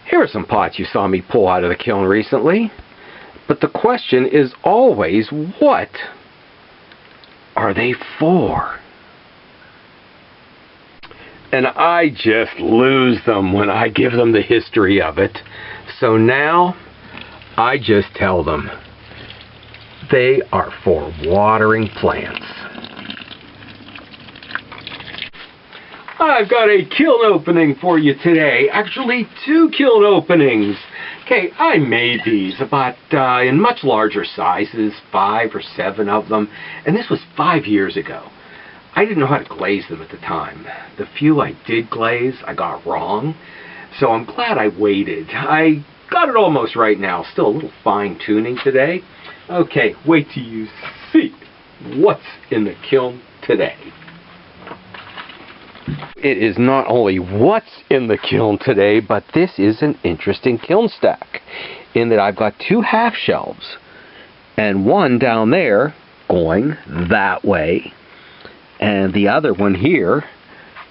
Here are some pots you saw me pull out of the kiln recently. But the question is always, what are they for? And I just lose them when I give them the history of it. So now, I just tell them they are for watering plants. I've got a kiln opening for you today. Actually, 2 kiln openings. Okay, I made these about in much larger sizes, 5 or 7 of them, and this was 5 years ago. I didn't know how to glaze them at the time. The few I did glaze, I got wrong, so I'm glad I waited. I got it almost right now, still a little fine-tuning today. Okay, wait till you see what's in the kiln today. It is not only what's in the kiln today, but this is an interesting kiln stack, in that I've got 2 half shelves, and one down there going that way, and the other one here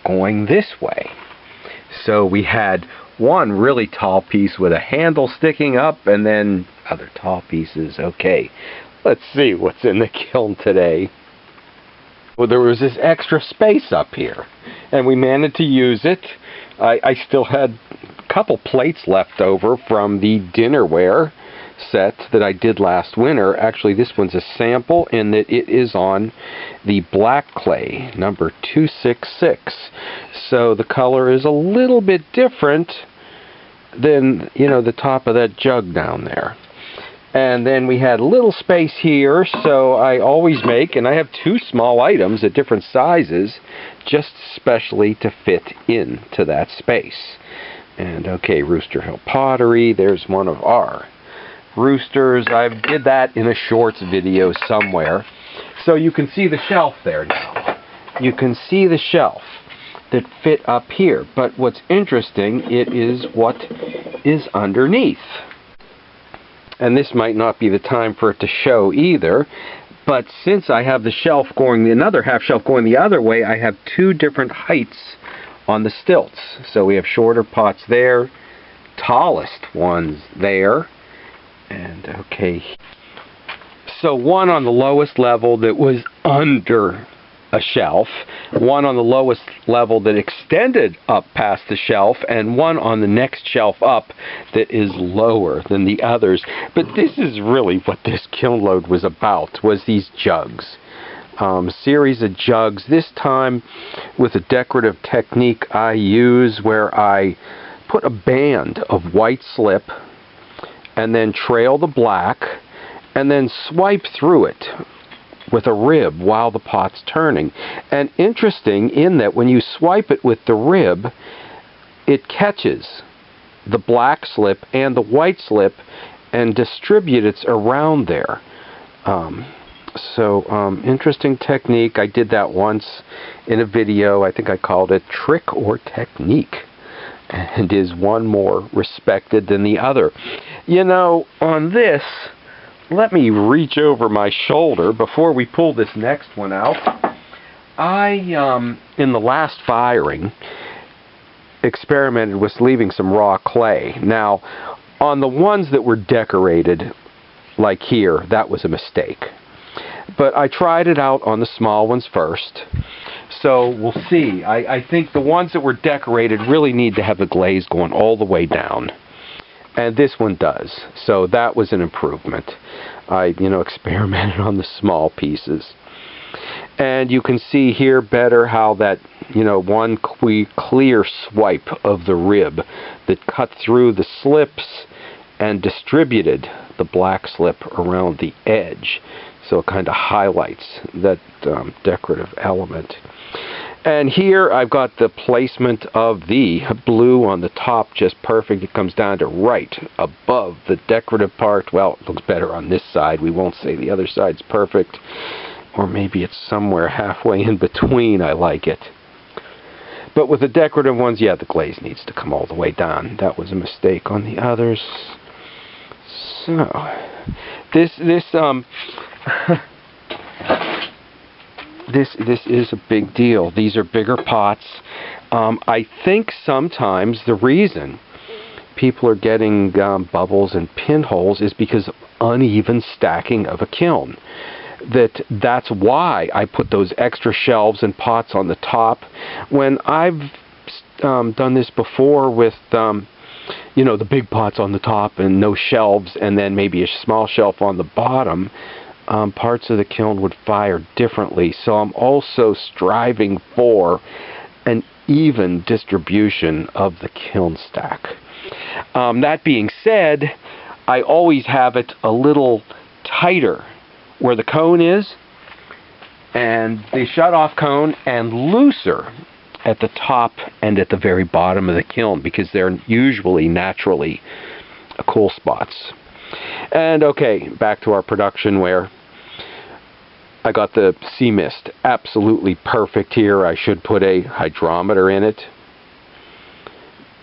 going this way. So we had one really tall piece with a handle sticking up, and then other tall pieces. Okay, let's see what's in the kiln today. Well, there was this extra space up here, and we managed to use it. I still had a couple plates left over from the dinnerware set that I did last winter. Actually, this one's a sample in that it is on the black clay, number 266. So the color is a little bit different than, you know, the top of that jug down there. And then we had a little space here, so I always make, and I have 2 small items at different sizes, just specially to fit into that space. And okay, Rooster Hill pottery, there's one of our roosters. I did that in a shorts video somewhere. So you can see the shelf there now. You can see the shelf that fit up here. But what's interesting, it is what is underneath. And this might not be the time for it to show either, but since I have the shelf going, another half shelf going the other way, I have 2 different heights on the stilts. So we have shorter pots there, tallest ones there, and okay. So one on the lowest level that was under a shelf, one on the lowest level that extended up past the shelf, and one on the next shelf up that is lower than the others. But this is really what this kiln load was about, was these jugs. Series of jugs, this time with a decorative technique I use where I put a band of white slip and then trail the black and then swipe through it with a rib while the pot's turning. And interesting in that when you swipe it with the rib, it catches the black slip and the white slip and distributes it around there. Interesting technique. I did that once in a video. I think I called it Trick or Technique. And is one more respected than the other. You know, on this, let me reach over my shoulder before we pull this next one out. I, in the last firing, experimented with leaving some raw clay. Now, on the ones that were decorated, like here, that was a mistake. But I tried it out on the small ones first. So we'll see. I think the ones that were decorated really need to have the glaze going all the way down. And this one does. So that was an improvement. I, experimented on the small pieces. And you can see here better how that, one clear swipe of the rib that cut through the slips and distributed the black slip around the edge. So it kind of highlights that decorative element. And here I've got the placement of the blue on the top just perfect. It comes down to right above the decorative part. Well, it looks better on this side. We won't say the other side's perfect. Or maybe it's somewhere halfway in between. I like it. But with the decorative ones, yeah, the glaze needs to come all the way down. That was a mistake on the others. So, this is a big deal. These are bigger pots. I think sometimes the reason people are getting bubbles and pinholes is because of uneven stacking of a kiln. That's why I put those extra shelves and pots on the top. When I've done this before with you know, the big pots on the top and no shelves, and then maybe a small shelf on the bottom, parts of the kiln would fire differently. So I'm also striving for an even distribution of the kiln stack. That being said, I always have it a little tighter where the cone is and the shut-off cone, and looser at the top and at the very bottom of the kiln, because they're usually naturally cool spots. And okay, back to our production where I got the sea mist absolutely perfect here. I should put a hydrometer in it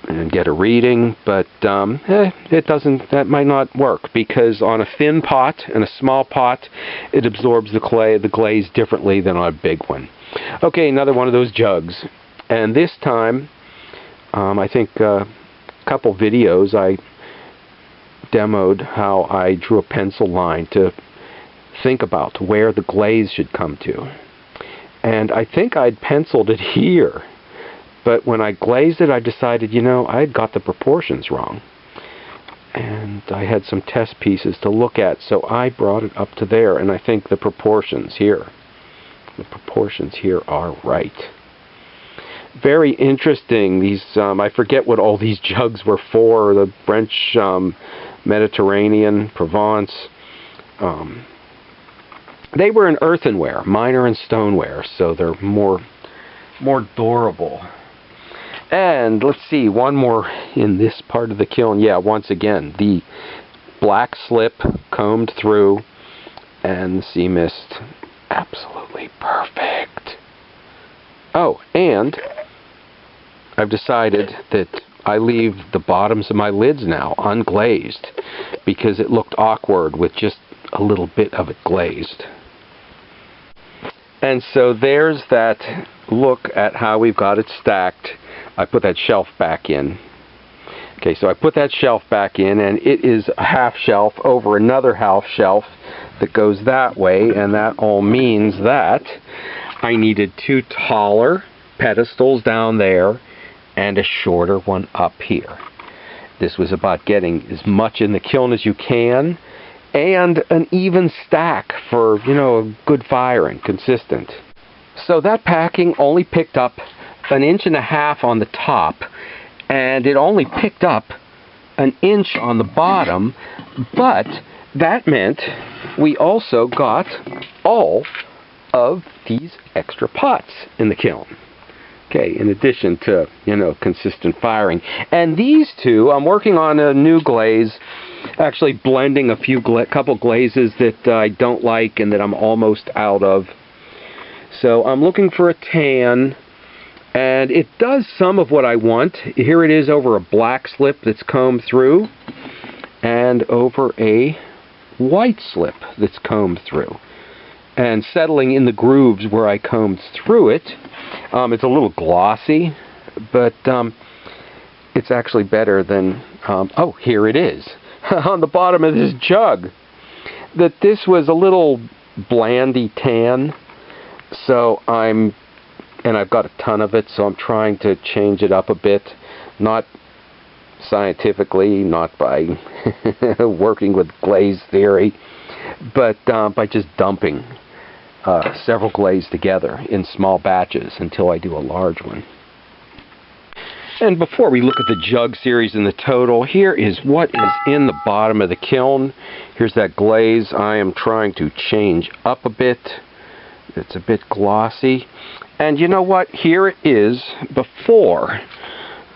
and get a reading, but it doesn't. That might not work, because on a thin pot and a small pot, it absorbs the glaze differently than on a big one. Okay, another one of those jugs, and this time, I think a couple videos I demoed how I drew a pencil line to think about where the glaze should come to, and I think I'd penciled it here. But when I glazed it, I decided, you know, I had got the proportions wrong. And I had some test pieces to look at, so I brought it up to there, and I think the proportions here are right. Very interesting. These, I forget what all these jugs were for, the French, Mediterranean, Provence. They were in earthenware. Mine are in stoneware, so they're more durable. And let's see, one more in this part of the kiln. Yeah, once again, the black slip combed through, and the sea mist, absolutely perfect. Oh, and I've decided that I leave the bottoms of my lids now unglazed, because it looked awkward with just a little bit of it glazed. And so there's that look at how we've got it stacked. I put that shelf back in. Okay, so I put that shelf back in, and it is a half shelf over another half shelf that goes that way, and that all means that I needed two taller pedestals down there and a shorter one up here. This was about getting as much in the kiln as you can, and an even stack for, you know, a good firing, consistent. So that packing only picked up 1.5 inches on the top, and it only picked up 1 inch on the bottom, but that meant we also got all of these extra pots in the kiln. Okay, in addition to, you know, consistent firing. And these two, I'm working on a new glaze, actually blending a couple glazes that I don't like and that I'm almost out of. So I'm looking for a tan, and it does some of what I want. Here it is over a black slip that's combed through, and over a white slip that's combed through, and settling in the grooves where I combed through it. It's a little glossy, but it's actually better than, oh, here it is, on the bottom of this jug, that this was a little blandy tan, so I've got a ton of it, so I'm trying to change it up a bit, not scientifically, not by working with glaze theory, but by just dumping several glazes together in small batches until I do a large one. And before we look at the jug series and the total, here is what is in the bottom of the kiln. Here's that glaze I am trying to change up a bit. It's a bit glossy. And you know what? Here it is before.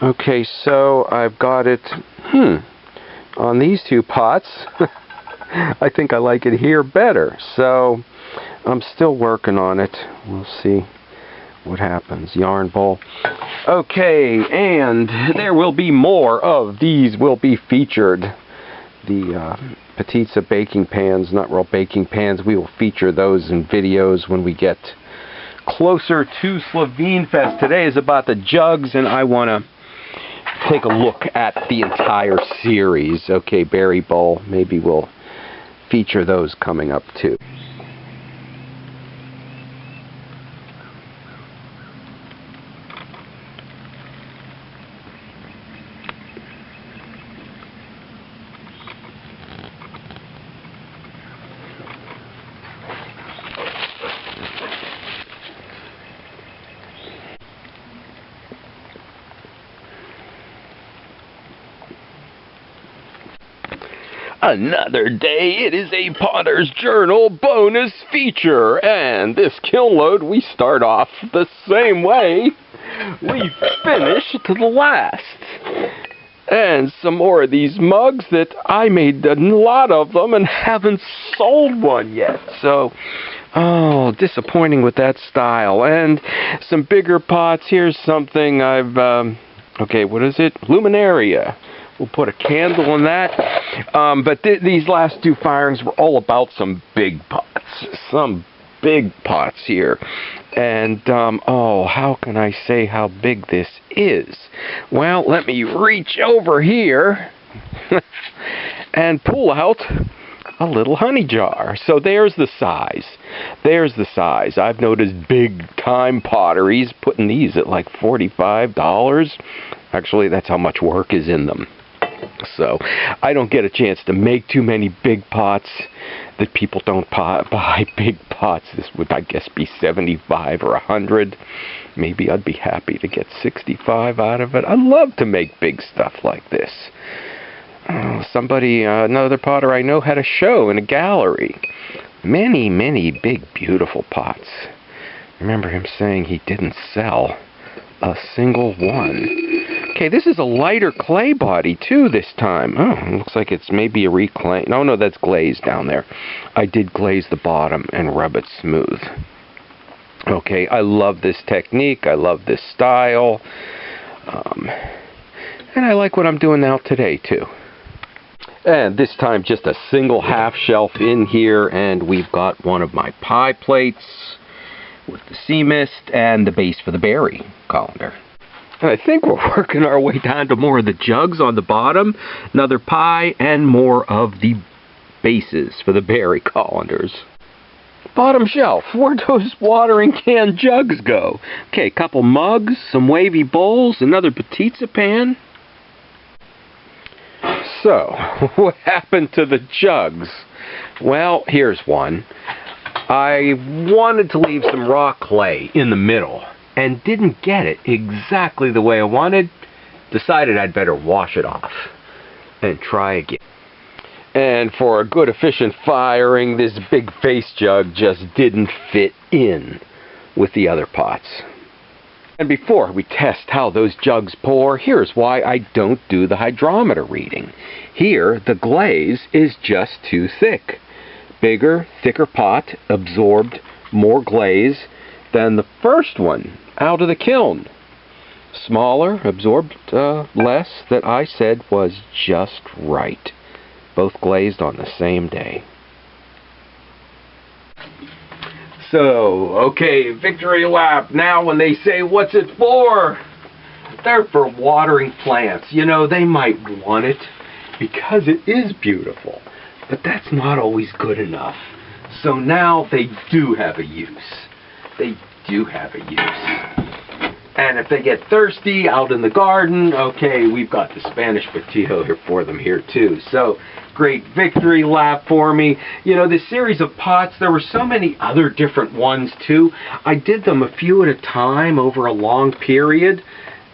Okay, so I've got it on these two pots. I think I like it here better. So I'm still working on it. We'll see what happens. Yarn bowl. Okay, and there will be more of these will be featured. The Petitza baking pans, nut roll baking pans, we will feature those in videos when we get closer to Slovene Fest. Today is about the jugs, and I want to take a look at the entire series. Okay, berry bowl. Maybe we'll feature those coming up too. Another day, it is a Potter's Journal bonus feature, and this kiln load, we start off the same way we finish to the last. And some more of these mugs that I made a lot of them and haven't sold one yet, so oh, disappointing with that style. And some bigger pots. Here's something I've okay, what is it? Luminaria. We'll put a candle in that. But these last two firings were all about some big pots. Some big pots here. And, oh, how can I say how big this is? Well, let me reach over here and pull out a little honey jar. So there's the size. There's the size. I've noticed big-time potteries putting these at like $45. Actually, that's how much work is in them. So I don't get a chance to make too many big pots that people don't buy big pots. This would, I guess, be 75 or 100. Maybe I'd be happy to get 65 out of it. I love to make big stuff like this. Somebody, another potter I know, had a show in a gallery. Many, many big, beautiful pots. I remember him saying he didn't sell a single one. Okay, this is a lighter clay body too this time. Oh, it looks like it's maybe a reclaim. No, that's glaze down there. I did glaze the bottom and rub it smooth. Okay, I love this technique. I love this style. And I like what I'm doing now today too. And this time just a single half shelf in here, and we've got one of my pie plates with the sea mist and the base for the berry colander. And I think we're working our way down to more of the jugs on the bottom, another pie, and more of the bases for the berry colanders. Bottom shelf, where'd those watering can jugs go? Okay, a couple mugs, some wavy bowls, another pizza pan. So, what happened to the jugs? Well, here's one. I wanted to leave some raw clay in the middle and didn't get it exactly the way I wanted. Decided I'd better wash it off and try again. And for a good efficient firing, this big face jug just didn't fit in with the other pots. And before we test how those jugs pour, here's why I don't do the hydrometer reading. Here, the glaze is just too thick. Bigger, thicker pot absorbed more glaze than the first one out of the kiln. Smaller, absorbed less, that I said was just right. Both glazed on the same day. So, okay, victory lap. Now when they say, what's it for? They're for watering plants. You know, they might want it because it is beautiful, but that's not always good enough. So now they do have a use. They do have a use. And if they get thirsty out in the garden, okay, we've got the Spanish Patillo here for them here too. So, great victory lap for me. You know, this series of pots, there were so many other different ones too. I did them a few at a time over a long period,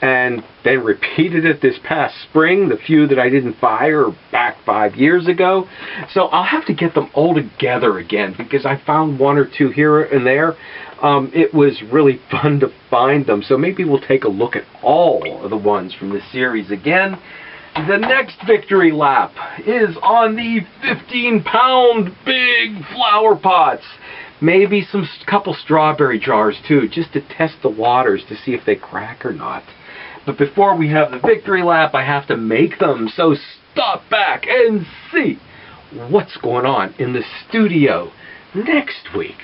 and then repeated it this past spring, the few that I didn't fire back 5 years ago. So I'll have to get them all together again, because I found one or two here and there. It was really fun to find them, so maybe we'll take a look at all of the ones from this series again. The next victory lap is on the 15-pound big flower pots. Maybe some couple strawberry jars too, just to test the waters to see if they crack or not. But before we have the victory lap, I have to make them, so stop back and see what's going on in the studio next week.